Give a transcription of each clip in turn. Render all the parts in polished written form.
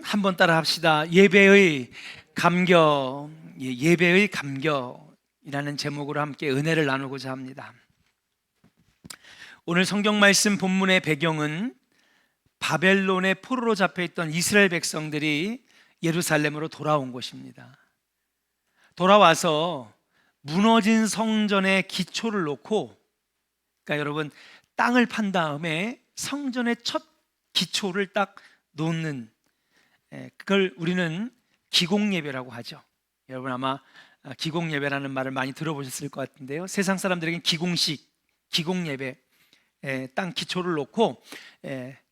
한번 따라 합시다. 예배의 감격, 예배의 감격이라는 제목으로 함께 은혜를 나누고자 합니다. 오늘 성경 말씀 본문의 배경은 바벨론의 포로로 잡혀있던 이스라엘 백성들이 예루살렘으로 돌아온 것입니다. 돌아와서 무너진 성전의 기초를 놓고, 그러니까 여러분, 땅을 판 다음에 성전의 첫 기초를 딱 놓는, 그걸 우리는 기공예배라고 하죠. 여러분 아마 기공예배라는 말을 많이 들어보셨을 것 같은데요, 세상 사람들에게는 기공식, 기공예배, 땅 기초를 놓고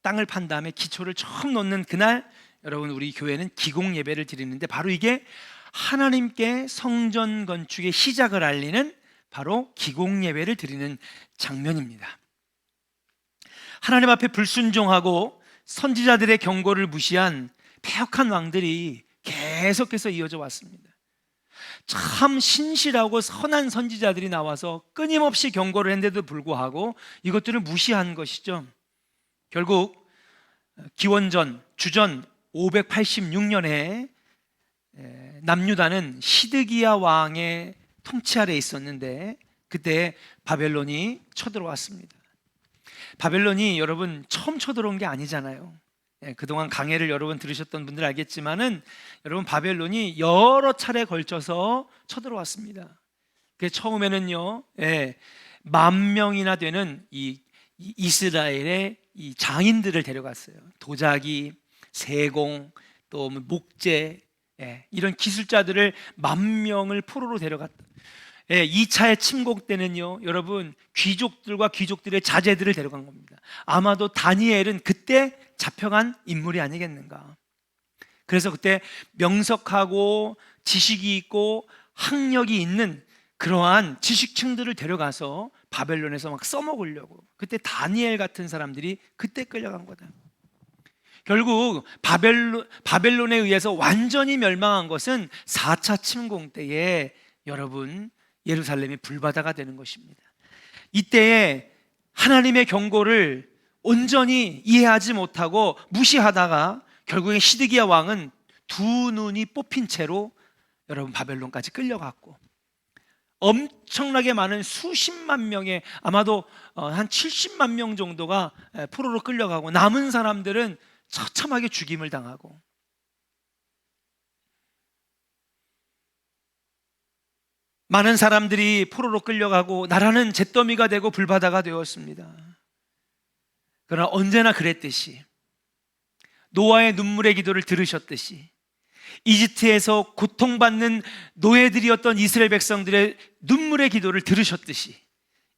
땅을 판 다음에 기초를 처음 놓는 그날, 여러분 우리 교회는 기공예배를 드리는데, 바로 이게 하나님께 성전 건축의 시작을 알리는 바로 기공예배를 드리는 장면입니다. 하나님 앞에 불순종하고 선지자들의 경고를 무시한 패역한 왕들이 계속해서 이어져 왔습니다. 참 신실하고 선한 선지자들이 나와서 끊임없이 경고를 했는데도 불구하고 이것들을 무시한 것이죠. 결국 기원전 주전 586년에 남유다는 시드기야 왕의 통치 아래에 있었는데, 그때 바벨론이 쳐들어왔습니다. 바벨론이 여러분 처음 쳐들어온 게 아니잖아요. 그동안 강해를 여러분 들으셨던 분들 알겠지만은, 여러분 바벨론이 여러 차례 걸쳐서 쳐들어왔습니다. 그 처음에는요, 10,000명이나 되는 이 이스라엘의 이 장인들을 데려갔어요. 도자기, 세공, 또 목재, 이런 기술자들을 10,000명을 포로로 데려갔다. 2차의 침공 때는요, 여러분 귀족들과 귀족들의 자제들을 데려간 겁니다. 아마도 다니엘은 그때 잡혀간 인물이 아니겠는가. 그래서 그때 명석하고 지식이 있고 학력이 있는 그러한 지식층들을 데려가서 바벨론에서 막 써먹으려고, 그때 다니엘 같은 사람들이 그때 끌려간 거다. 결국 바벨론에 의해서 완전히 멸망한 것은 4차 침공 때에 여러분 예루살렘이 불바다가 되는 것입니다. 이때에 하나님의 경고를 온전히 이해하지 못하고 무시하다가 결국에 시드기야 왕은 두 눈이 뽑힌 채로 여러분 바벨론까지 끌려갔고, 엄청나게 많은 수십만 명의, 아마도 한 70만 명 정도가 포로로 끌려가고, 남은 사람들은 처참하게 죽임을 당하고, 많은 사람들이 포로로 끌려가고 나라는 잿더미가 되고 불바다가 되었습니다. 그러나 언제나 그랬듯이, 노아의 눈물의 기도를 들으셨듯이, 이집트에서 고통받는 노예들이었던 이스라엘 백성들의 눈물의 기도를 들으셨듯이,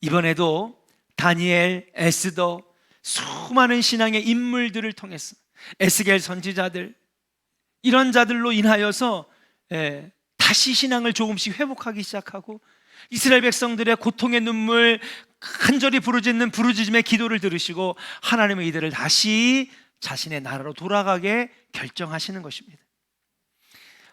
이번에도 다니엘, 에스더, 수많은 신앙의 인물들을 통해서, 에스겔 선지자들, 이런 자들로 인하여서 다시 신앙을 조금씩 회복하기 시작하고, 이스라엘 백성들의 고통의 눈물, 간절히 부르짖는 부르짖음의 기도를 들으시고 하나님은 이들을 다시 자신의 나라로 돌아가게 결정하시는 것입니다.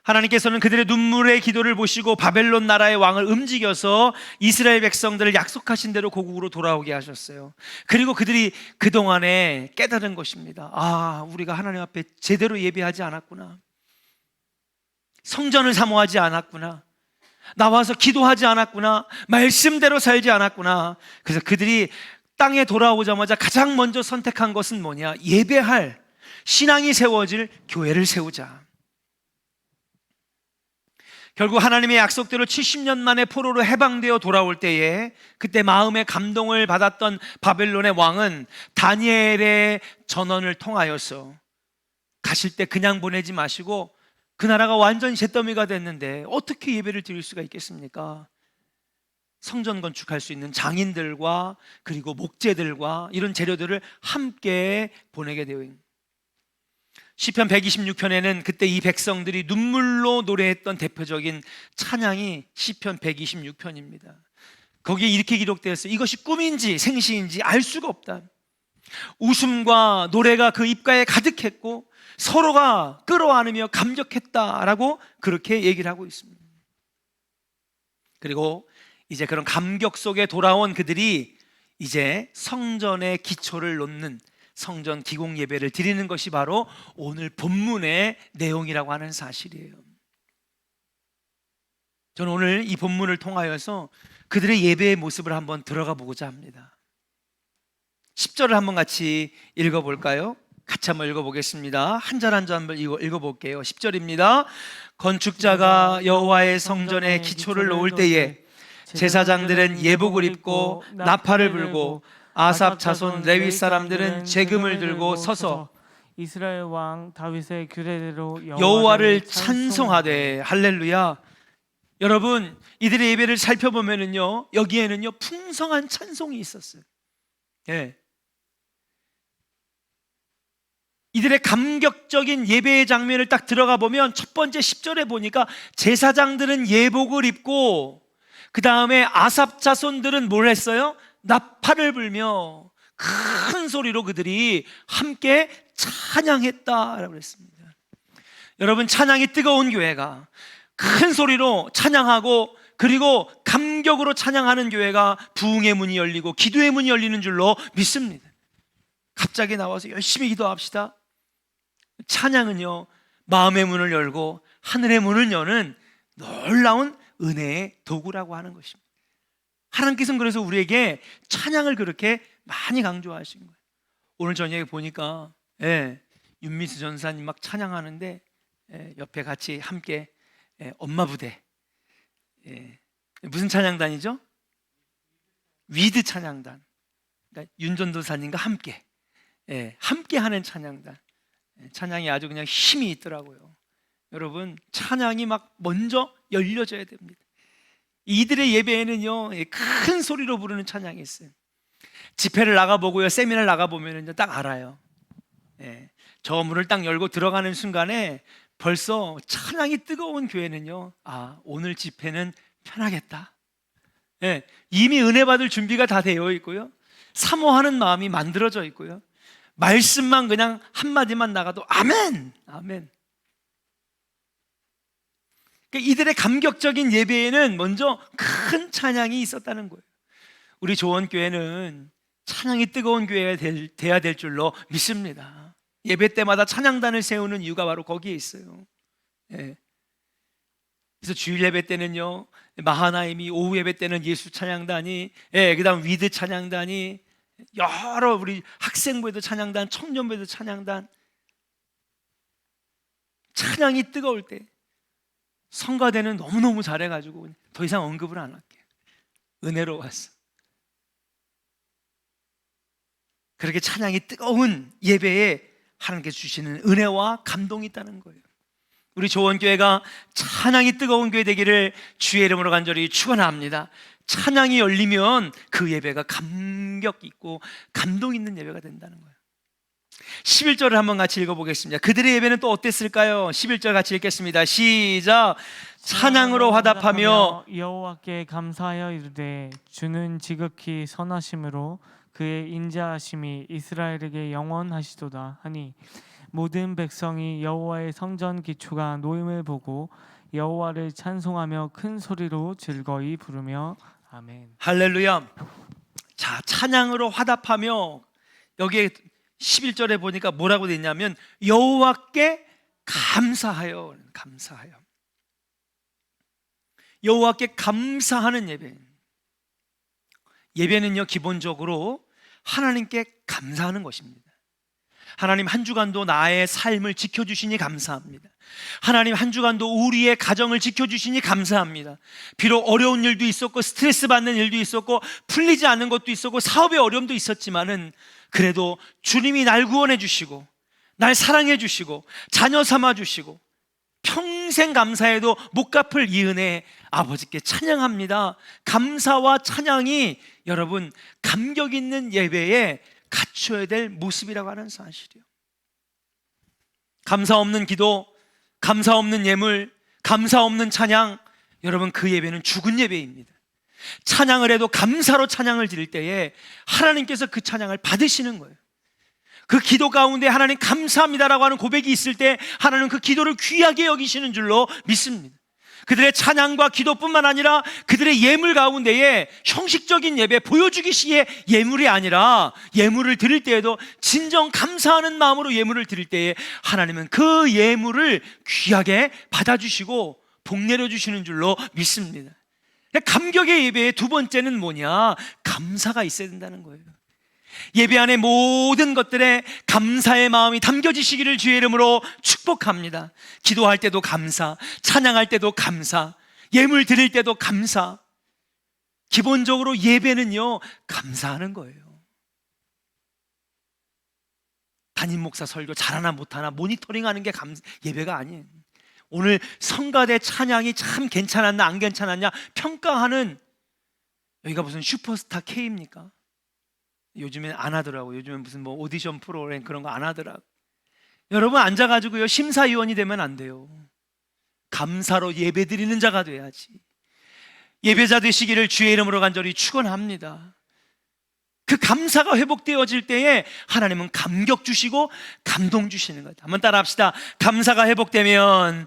하나님께서는 그들의 눈물의 기도를 보시고 바벨론 나라의 왕을 움직여서 이스라엘 백성들을 약속하신 대로 고국으로 돌아오게 하셨어요. 그리고 그들이 그동안에 깨달은 것입니다. 아, 우리가 하나님 앞에 제대로 예배하지 않았구나, 성전을 사모하지 않았구나, 나와서 기도하지 않았구나, 말씀대로 살지 않았구나. 그래서 그들이 땅에 돌아오자마자 가장 먼저 선택한 것은 뭐냐? 예배할, 신앙이 세워질 교회를 세우자. 결국 하나님의 약속대로 70년 만에 포로로 해방되어 돌아올 때에, 그때 마음의 감동을 받았던 바벨론의 왕은 다니엘의 전언을 통하여서 가실 때 그냥 보내지 마시고, 그 나라가 완전히 잿더미가 됐는데 어떻게 예배를 드릴 수가 있겠습니까? 성전 건축할 수 있는 장인들과 그리고 목재들과 이런 재료들을 함께 보내게 되어 있는, 시편 126편에는 그때 이 백성들이 눈물로 노래했던 대표적인 찬양이 시편 126편입니다. 거기에 이렇게 기록되어 있어요. 이것이 꿈인지 생시인지 알 수가 없다. 웃음과 노래가 그 입가에 가득했고 서로가 끌어안으며 감격했다라고 그렇게 얘기를 하고 있습니다. 그리고 이제 그런 감격 속에 돌아온 그들이 이제 성전의 기초를 놓는, 성전 기공 예배를 드리는 것이 바로 오늘 본문의 내용이라고 하는 사실이에요. 저는 오늘 이 본문을 통하여서 그들의 예배의 모습을 한번 들어가 보고자 합니다. 10절을 한번 같이 읽어볼까요? 같이 한번 읽어보겠습니다. 한 절 한 절 한번 읽어볼게요. 10절입니다. 건축자가 여호와의 성전에 기초를 놓을 때에 제사장들은 예복을 입고 나팔을 불고 아삽 자손 레위 사람들은 제금을 들고 서서 이스라엘 왕 다윗의 규례대로 여호와를 찬송하되. 할렐루야. 여러분, 이들의 예배를 살펴보면은요, 여기에는요 풍성한 찬송이 있었어요. 예. 이들의 감격적인 예배의 장면을 딱 들어가 보면 첫 번째 10절에 보니까 제사장들은 예복을 입고 그 다음에 아삽 자손들은 뭘 했어요? 나팔을 불며 큰 소리로 그들이 함께 찬양했다라고 했습니다. 여러분, 찬양이 뜨거운 교회가 큰 소리로 찬양하고 그리고 감격으로 찬양하는 교회가 부흥의 문이 열리고 기도의 문이 열리는 줄로 믿습니다. 갑자기 나와서 열심히 기도합시다. 찬양은요, 마음의 문을 열고 하늘의 문을 여는 놀라운 은혜의 도구라고 하는 것입니다. 하나님께서는 그래서 우리에게 찬양을 그렇게 많이 강조하신 거예요. 오늘 저녁에 보니까 윤미수 전사님 막 찬양하는데 옆에 같이 함께 엄마 부대, 무슨 찬양단이죠? 위드 찬양단. 그러니까 윤전도사님과 함께 하는 찬양단. 찬양이 아주 그냥 힘이 있더라고요. 여러분, 찬양이 막 먼저 열려져야 됩니다. 이들의 예배에는요 큰 소리로 부르는 찬양이 있어요. 집회를 나가보고요, 세미나를 나가보면 딱 알아요. 저 문을 딱 열고 들어가는 순간에 벌써 찬양이 뜨거운 교회는요, 아, 오늘 집회는 편하겠다. 이미 은혜 받을 준비가 다 되어 있고요, 사모하는 마음이 만들어져 있고요, 말씀만 그냥 한마디만 나가도 아멘, 아멘. 그러니까 이들의 감격적인 예배에는 먼저 큰 찬양이 있었다는 거예요. 우리 조원교회는 찬양이 뜨거운 교회가 돼야 될 줄로 믿습니다. 예배 때마다 찬양단을 세우는 이유가 바로 거기에 있어요. 그래서 주일 예배 때는요 마하나임이, 오후 예배 때는 예수 찬양단이, 그 다음 위드 찬양단이, 여러 우리 학생부에도 찬양단, 청년부에도 찬양단. 찬양이 뜨거울 때 성가대는 너무너무 잘해가지고 더 이상 언급을 안 할게요. 은혜로웠어. 그렇게 찬양이 뜨거운 예배에 하나님께서 주시는 은혜와 감동이 있다는 거예요. 우리 조원교회가 찬양이 뜨거운 교회 되기를 주의 이름으로 간절히 축원합니다. 찬양이 열리면 그 예배가 감격 있고 감동 있는 예배가 된다는 거예요. 11절을 한번 같이 읽어보겠습니다. 그들의 예배는 또 어땠을까요? 11절 같이 읽겠습니다. 시작. 찬양으로 화답하며 여호와께 감사하여 이르되 주는 지극히 선하심으로 그의 인자하심이 이스라엘에게 영원하시도다 하니 모든 백성이 여호와의 성전 기초가 놓임을 보고 여호와를 찬송하며 큰 소리로 즐거이 부르며 아멘. 할렐루야. 자, 찬양으로 화답하며, 여기에 11절에 보니까 뭐라고 되어 있냐면 여호와께 감사하여. 감사하여. 여호와께 감사하는 예배. 예배는요 기본적으로 하나님께 감사하는 것입니다. 하나님, 한 주간도 나의 삶을 지켜주시니 감사합니다. 하나님, 한 주간도 우리의 가정을 지켜주시니 감사합니다. 비록 어려운 일도 있었고 스트레스 받는 일도 있었고 풀리지 않는 것도 있었고 사업의 어려움도 있었지만은 그래도 주님이 날 구원해 주시고 날 사랑해 주시고 자녀 삼아 주시고 평생 감사해도 못 갚을 이 은혜 아버지께 찬양합니다. 감사와 찬양이 여러분 감격 있는 예배에 갖춰야 될 모습이라고 하는 사실이요. 감사 없는 기도, 감사 없는 예물, 감사 없는 찬양, 여러분 그 예배는 죽은 예배입니다. 찬양을 해도 감사로 찬양을 드릴 때에 하나님께서 그 찬양을 받으시는 거예요. 그 기도 가운데 하나님 감사합니다라고 하는 고백이 있을 때 하나님은 그 기도를 귀하게 여기시는 줄로 믿습니다. 그들의 찬양과 기도뿐만 아니라 그들의 예물 가운데에 형식적인 예배, 보여주기 시의 예물이 아니라 예물을 드릴 때에도 진정 감사하는 마음으로 예물을 드릴 때에 하나님은 그 예물을 귀하게 받아주시고 복 내려주시는 줄로 믿습니다. 감격의 예배의 두 번째는 뭐냐? 감사가 있어야 된다는 거예요. 예배 안에 모든 것들에 감사의 마음이 담겨지시기를 주의 이름으로 축복합니다. 기도할 때도 감사, 찬양할 때도 감사, 예물 드릴 때도 감사. 기본적으로 예배는요, 감사하는 거예요. 담임 목사 설교 잘하나 못하나 모니터링하는 게 예배가 아니에요. 오늘 성가대 찬양이 참 괜찮았나 안 괜찮았냐 평가하는, 여기가 무슨 슈퍼스타 K입니까? 요즘엔 안 하더라고. 요즘엔 무슨 뭐 오디션 프로그램 그런 거 안 하더라고. 여러분 앉아가지고요 심사위원이 되면 안 돼요. 감사로 예배드리는 자가 돼야지. 예배자 되시기를 주의 이름으로 간절히 축원합니다. 그 감사가 회복되어질 때에 하나님은 감격 주시고 감동 주시는 거예요. 한번 따라 합시다. 감사가 회복되면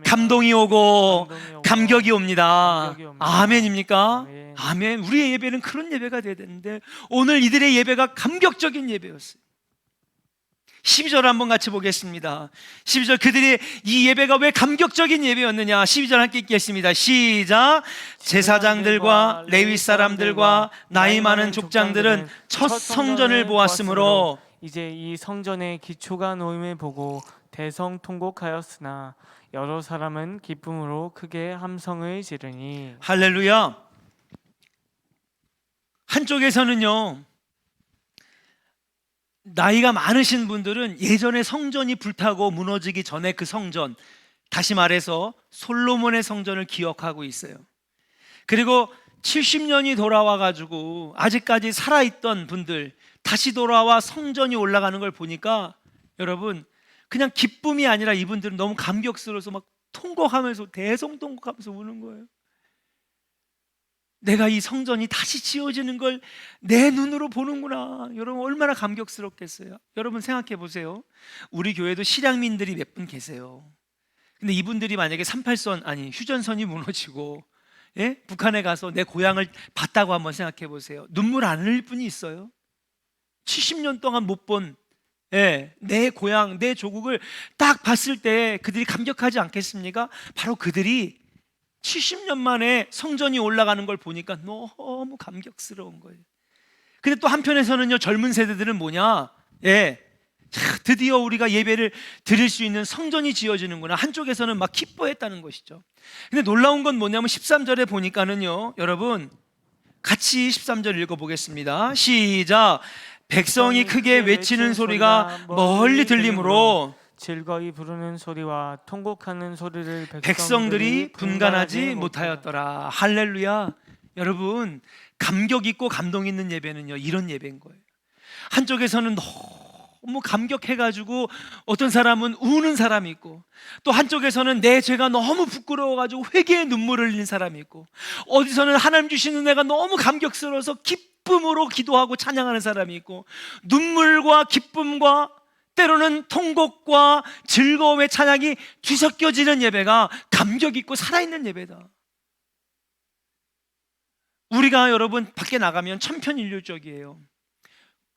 감동이 오고 감격이 옵니다. 아멘입니까? 아멘. 우리의 예배는 그런 예배가 되어야 되는데 오늘 이들의 예배가 감격적인 예배였어요. 12절 한번 같이 보겠습니다. 12절, 그들이 이 예배가 왜 감격적인 예배였느냐? 12절 함께 읽겠습니다. 시작. 제사장들과 레위 사람들과 나이 많은 족장들은 첫 성전을 보았으므로 이제 이 성전의 기초가 놓임을 보고 대성통곡하였으나 여러 사람은 기쁨으로 크게 함성을 지르니. 할렐루야. 한쪽에서는요, 나이가 많으신 분들은 예전에 성전이 불타고 무너지기 전에 그 성전, 다시 말해서 솔로몬의 성전을 기억하고 있어요. 그리고 70년이 돌아와가지고 아직까지 살아있던 분들 다시 돌아와 성전이 올라가는 걸 보니까 여러분 그냥 기쁨이 아니라 이분들은 너무 감격스러워서 막 통곡하면서 대성통곡하면서 우는 거예요. 내가 이 성전이 다시 지어지는 걸 내 눈으로 보는구나. 여러분 얼마나 감격스럽겠어요. 여러분 생각해 보세요. 우리 교회도 실향민들이 몇 분 계세요. 근데 이분들이 만약에 38선 아니 휴전선이 무너지고 북한에 가서 내 고향을 봤다고 한번 생각해 보세요. 눈물 안 흘릴 분이 있어요? 70년 동안 못 본 내 고향, 내 조국을 딱 봤을 때 그들이 감격하지 않겠습니까? 바로 그들이 70년 만에 성전이 올라가는 걸 보니까 너무 감격스러운 거예요. 근데 또 한편에서는요, 젊은 세대들은 뭐냐? 드디어 우리가 예배를 드릴 수 있는 성전이 지어지는구나. 한쪽에서는 막 기뻐했다는 것이죠. 근데 놀라운 건 뭐냐면 13절에 보니까는요, 여러분 같이 13절 읽어보겠습니다. 시작. 백성이 크게 외치는 소리가 멀리 들리므로 즐거이 부르는 소리와 통곡하는 소리를 백성들이 분간하지 못하였더라. 할렐루야. 여러분 감격 있고 감동 있는 예배는요 이런 예배인 거예요. 한쪽에서는 너무 감격해가지고 어떤 사람은 우는 사람이 있고, 또 한쪽에서는 내 죄가 너무 부끄러워가지고 회개의 눈물을 흘린 사람이 있고, 어디서는 하나님 주신 은혜가 너무 감격스러워서 기쁨으로 기도하고 찬양하는 사람이 있고, 눈물과 기쁨과 때로는 통곡과 즐거움의 찬양이 뒤섞여지는 예배가 감격 있고 살아있는 예배다. 우리가 여러분 밖에 나가면 천편일률적이에요.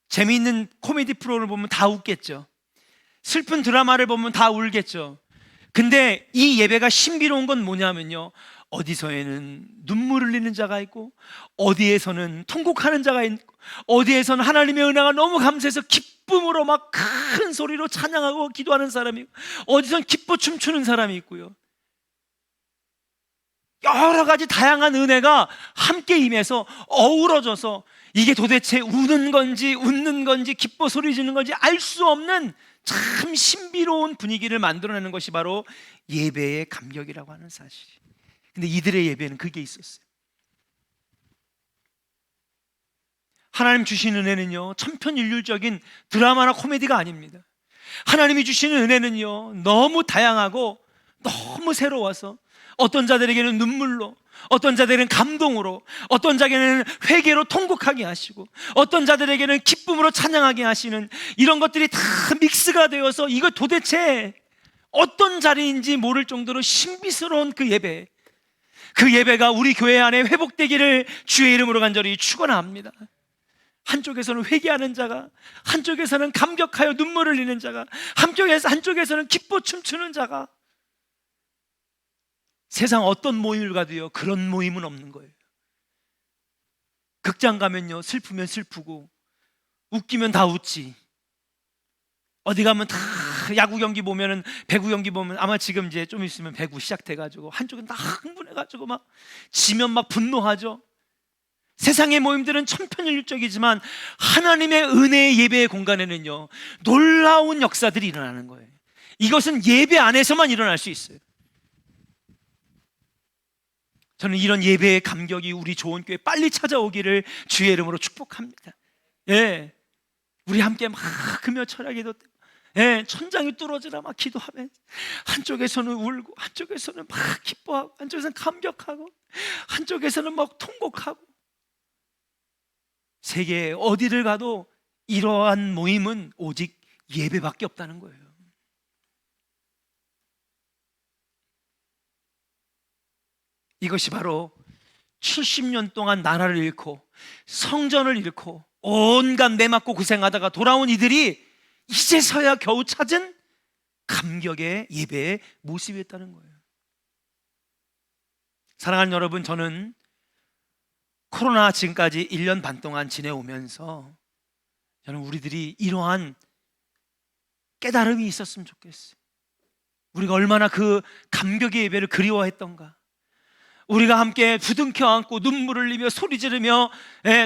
재미있는 코미디 프로를 보면 다 웃겠죠. 슬픈 드라마를 보면 다 울겠죠. 근데 이 예배가 신비로운 건 뭐냐면요, 어디서에는 눈물 흘리는 자가 있고, 어디에서는 통곡하는 자가 있고, 어디에서는 하나님의 은혜가 너무 감사해서 기쁨으로 막 큰 소리로 찬양하고 기도하는 사람이 있고, 어디선 기뻐 춤추는 사람이 있고요. 여러 가지 다양한 은혜가 함께 임해서 어우러져서 이게 도대체 우는 건지 웃는 건지 기뻐 소리 지르는 건지 알 수 없는 참 신비로운 분위기를 만들어내는 것이 바로 예배의 감격이라고 하는 사실. 근데 이들의 예배는 그게 있었어요. 하나님 주신 은혜는요 천편일률적인 드라마나 코미디가 아닙니다. 하나님이 주시는 은혜는요 너무 다양하고 너무 새로워서 어떤 자들에게는 눈물로, 어떤 자들에게는 감동으로, 어떤 자에게는 회개로 통곡하게 하시고, 어떤 자들에게는 기쁨으로 찬양하게 하시는 이런 것들이 다 믹스가 되어서 이거 도대체 어떤 자리인지 모를 정도로 신비스러운 그 예배, 그 예배가 우리 교회 안에 회복되기를 주의 이름으로 간절히 축원합니다. 한쪽에서는 회개하는 자가, 한쪽에서는 감격하여 눈물을 흘리는 자가, 한쪽에서는 기뻐 춤추는 자가. 세상 어떤 모임을 가도요, 그런 모임은 없는 거예요. 극장 가면요, 슬프면 슬프고 웃기면 다 웃지. 어디 가면 다 야구 경기 보면은, 배구 경기 보면, 아마 지금 이제 좀 있으면 배구 시작돼가지고 한쪽은 다 흥분해가지고 막 지면 막 분노하죠. 세상의 모임들은 천편일률적이지만 하나님의 은혜의 예배의 공간에는요, 놀라운 역사들이 일어나는 거예요. 이것은 예배 안에서만 일어날 수 있어요. 저는 이런 예배의 감격이 우리 좋은교회 빨리 찾아오기를 주의 이름으로 축복합니다. 예, 우리 함께 막 금요 철야기도 때, 예, 천장이 뚫어지라 막 기도하면 한쪽에서는 울고, 한쪽에서는 막 기뻐하고, 한쪽에서는 감격하고, 한쪽에서는 막 통곡하고. 세계 어디를 가도 이러한 모임은 오직 예배밖에 없다는 거예요. 이것이 바로 70년 동안 나라를 잃고 성전을 잃고 온갖 매맞고 고생하다가 돌아온 이들이 이제서야 겨우 찾은 감격의 예배의 모습이었다는 거예요. 사랑하는 여러분, 저는 코로나 지금까지 1년 반 동안 지내오면서 저는 우리들이 이러한 깨달음이 있었으면 좋겠어요. 우리가 얼마나 그 감격의 예배를 그리워했던가. 우리가 함께 부둥켜 안고 눈물을 흘리며 소리 지르며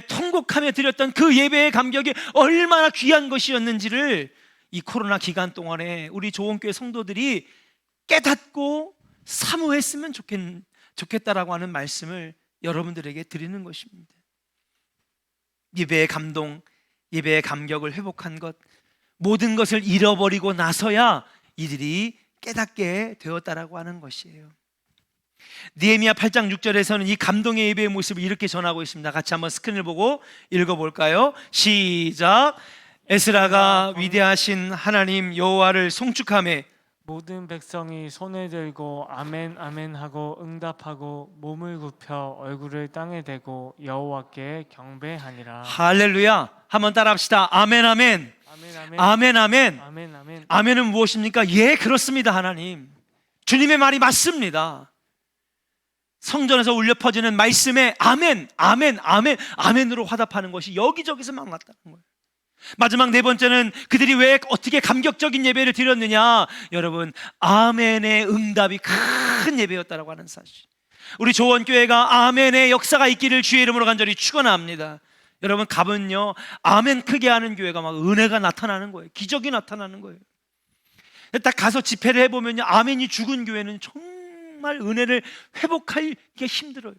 통곡하며 드렸던 그 예배의 감격이 얼마나 귀한 것이었는지를 이 코로나 기간 동안에 우리 조원교회 성도들이 깨닫고 사모했으면 좋겠다라고 하는 말씀을 여러분들에게 드리는 것입니다. 예배의 감동, 예배의 감격을 회복한 것, 모든 것을 잃어버리고 나서야 이들이 깨닫게 되었다라고 하는 것이에요. 느헤미야 8장 6절에서는 이 감동의 예배의 모습을 이렇게 전하고 있습니다. 같이 한번 스크린을 보고 읽어볼까요? 시작. 에스라가 위대하신 하나님 여호와를 송축하며 모든 백성이 손을 들고 아멘 아멘 하고 응답하고 몸을 굽혀 얼굴을 땅에 대고 여호와께 경배하니라. 할렐루야. 한번 따라합시다. 아멘 아멘. 아멘 아멘. 아멘 아멘. 아멘 아멘. 아멘은 무엇입니까? 예, 그렇습니다. 하나님, 주님의 말이 맞습니다. 성전에서 울려 퍼지는 말씀에 아멘 아멘 아멘 아멘으로 화답하는 것이 여기저기서 막 났다는 거예요. 마지막 네 번째는 그들이 왜 어떻게 감격적인 예배를 드렸느냐. 여러분, 아멘의 응답이 큰 예배였다라고 하는 사실. 우리 조원교회가 아멘의 역사가 있기를 주의 이름으로 간절히 축원합니다. 여러분, 가면요, 아멘 크게 하는 교회가 막 은혜가 나타나는 거예요. 기적이 나타나는 거예요. 딱 가서 집회를 해보면요, 아멘이 죽은 교회는 정말 은혜를 회복하기가 힘들어요.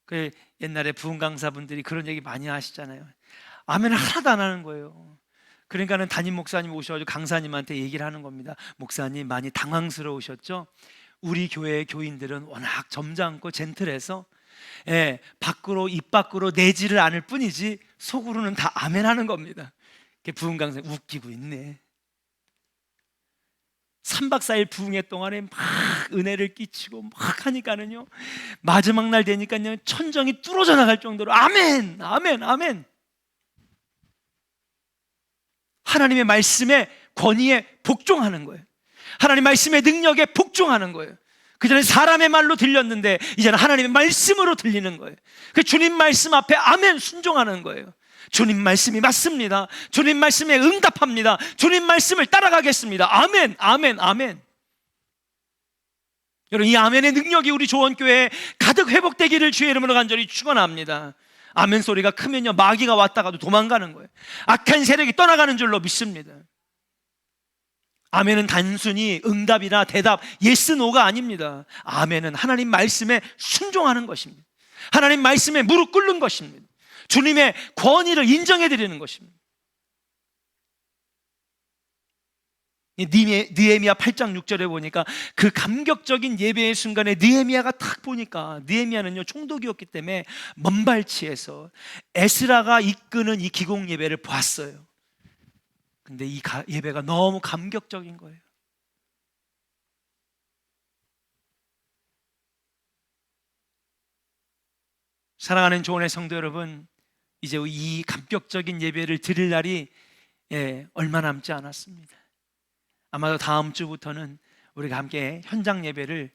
그 옛날에 부흥 강사분들이 그런 얘기 많이 하시잖아요. 아멘을 하나도 안 하는 거예요. 그러니까는 담임 목사님 오셔가지고 강사님한테 얘기를 하는 겁니다. 목사님, 많이 당황스러우셨죠? 우리 교회의 교인들은 워낙 점잖고 젠틀해서 밖으로, 입 밖으로 내지를 않을 뿐이지 속으로는 다 아멘 하는 겁니다. 부흥 강사 웃기고 있네. 3박 4일 부흥회 동안에 막 은혜를 끼치고 막 하니까는요, 마지막 날 되니까요, 천정이 뚫어져 나갈 정도로 아멘 아멘 아멘. 하나님의 말씀에, 권위에 복종하는 거예요. 하나님 말씀의 능력에 복종하는 거예요. 그전에 사람의 말로 들렸는데 이제는 하나님의 말씀으로 들리는 거예요. 그 주님 말씀 앞에 아멘 순종하는 거예요. 주님 말씀이 맞습니다. 주님 말씀에 응답합니다. 주님 말씀을 따라가겠습니다. 아멘 아멘 아멘. 여러분, 이 아멘의 능력이 우리 조원교회에 가득 회복되기를 주의 이름으로 간절히 축원합니다. 아멘 소리가 크면요, 마귀가 왔다가도 도망가는 거예요. 악한 세력이 떠나가는 줄로 믿습니다. 아멘은 단순히 응답이나 대답, 예스 노가 아닙니다. 아멘은 하나님 말씀에 순종하는 것입니다. 하나님 말씀에 무릎 꿇는 것입니다. 주님의 권위를 인정해 드리는 것입니다. 느헤미야 8장 6절에 보니까 그 감격적인 예배의 순간에 느헤미야가 딱 보니까, 느헤미야는요 총독이었기 때문에 먼발치에서 에스라가 이끄는 이 기공 예배를 보았어요. 근데 이 예배가 너무 감격적인 거예요. 사랑하는 조언의 성도 여러분, 이제 이 감격적인 예배를 드릴 날이 얼마 남지 않았습니다. 아마도 다음 주부터는 우리가 함께 현장 예배를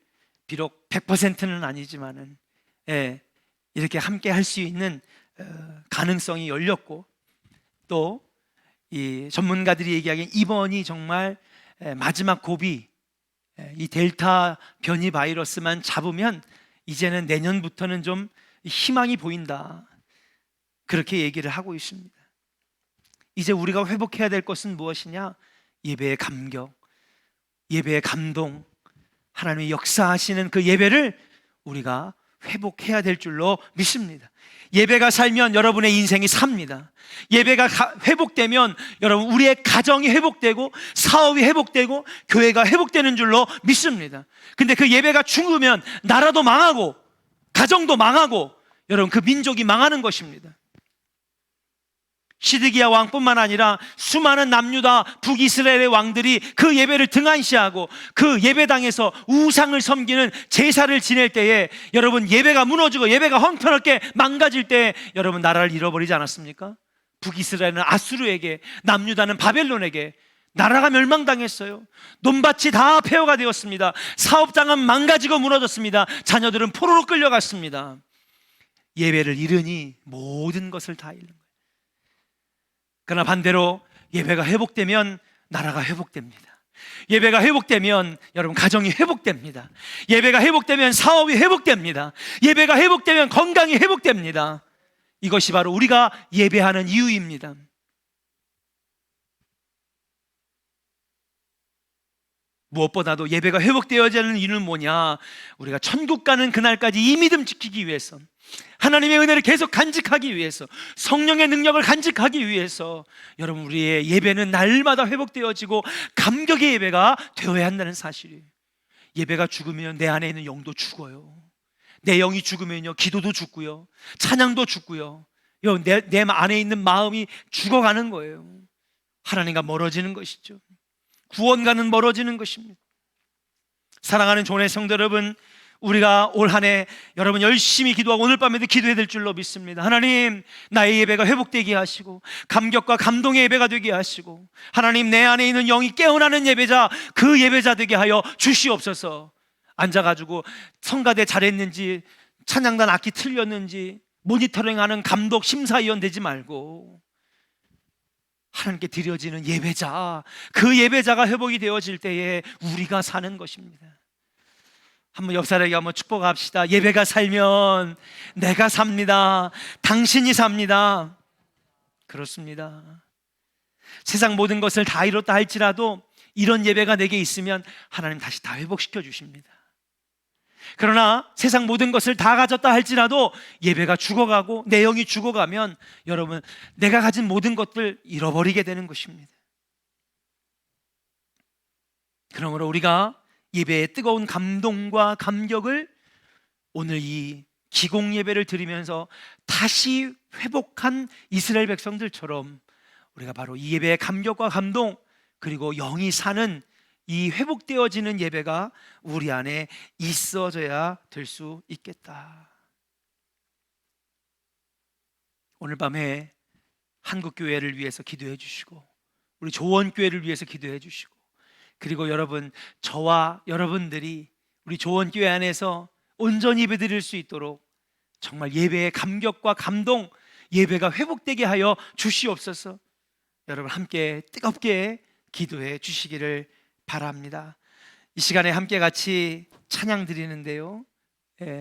비록 100%는 아니지만은 이렇게 함께 할 수 있는 가능성이 열렸고, 또 이 전문가들이 얘기하기엔 이번이 정말 마지막 고비, 이 델타 변이 바이러스만 잡으면 이제는 내년부터는 좀 희망이 보인다, 그렇게 얘기를 하고 있습니다. 이제 우리가 회복해야 될 것은 무엇이냐? 예배의 감격, 예배의 감동, 하나님의 역사하시는 그 예배를 우리가 회복해야 될 줄로 믿습니다. 예배가 살면 여러분의 인생이 삽니다. 예배가 회복되면 여러분, 우리의 가정이 회복되고 사업이 회복되고 교회가 회복되는 줄로 믿습니다. 근데 그 예배가 죽으면 나라도 망하고 가정도 망하고 여러분, 그 민족이 망하는 것입니다. 시드기야 왕뿐만 아니라 수많은 남유다 북이스라엘의 왕들이 그 예배를 등한시하고 그 예배당에서 우상을 섬기는 제사를 지낼 때에 여러분, 예배가 무너지고 예배가 형편없게 망가질 때 여러분, 나라를 잃어버리지 않았습니까? 북이스라엘은 아수르에게, 남유다는 바벨론에게 나라가 멸망당했어요. 논밭이 다 폐허가 되었습니다. 사업장은 망가지고 무너졌습니다. 자녀들은 포로로 끌려갔습니다. 예배를 잃으니 모든 것을 다 잃는 거예요. 그러나 반대로 예배가 회복되면 나라가 회복됩니다. 예배가 회복되면 여러분, 가정이 회복됩니다. 예배가 회복되면 사업이 회복됩니다. 예배가 회복되면 건강이 회복됩니다. 이것이 바로 우리가 예배하는 이유입니다. 무엇보다도 예배가 회복되어지는 이유는 뭐냐? 우리가 천국 가는 그날까지 이 믿음 지키기 위해서, 하나님의 은혜를 계속 간직하기 위해서, 성령의 능력을 간직하기 위해서 여러분, 우리의 예배는 날마다 회복되어지고 감격의 예배가 되어야 한다는 사실이에요. 예배가 죽으면 내 안에 있는 영도 죽어요. 내 영이 죽으면요, 기도도 죽고요, 찬양도 죽고요, 내 안에 있는 마음이 죽어가는 거예요. 하나님과 멀어지는 것이죠. 구원과는 멀어지는 것입니다. 사랑하는 조원의 성도 여러분, 우리가 올 한 해 여러분 열심히 기도하고 오늘 밤에도 기도해야 될 줄로 믿습니다. 하나님, 나의 예배가 회복되게 하시고 감격과 감동의 예배가 되게 하시고, 하나님, 내 안에 있는 영이 깨어나는 예배자, 그 예배자 되게 하여 주시옵소서. 앉아가지고 성가대 잘했는지, 찬양단 악기 틀렸는지 모니터링하는 감독 심사위원 되지 말고 하나님께 드려지는 예배자, 그 예배자가 회복이 되어질 때에 우리가 사는 것입니다. 한번 옆 사람에게 한번 축복합시다. 예배가 살면 내가 삽니다. 당신이 삽니다. 그렇습니다. 세상 모든 것을 다 잃었다 할지라도 이런 예배가 내게 있으면 하나님 다시 다 회복시켜 주십니다. 그러나 세상 모든 것을 다 가졌다 할지라도 예배가 죽어가고 내 영이 죽어가면 여러분, 내가 가진 모든 것들 잃어버리게 되는 것입니다. 그러므로 우리가 예배의 뜨거운 감동과 감격을 오늘 이 기공 예배를 드리면서 다시 회복한 이스라엘 백성들처럼 우리가 바로 이 예배의 감격과 감동, 그리고 영이 사는 이 회복되어지는 예배가 우리 안에 있어져야 될 수 있겠다. 오늘 밤에 한국교회를 위해서 기도해 주시고, 우리 조원교회를 위해서 기도해 주시고, 그리고 여러분, 저와 여러분들이 우리 조원교회 안에서 온전히 예배 드릴 수 있도록 정말 예배의 감격과 감동, 예배가 회복되게 하여 주시옵소서. 여러분, 함께 뜨겁게 기도해 주시기를 바랍니다. 이 시간에 함께 같이 찬양 드리는데요,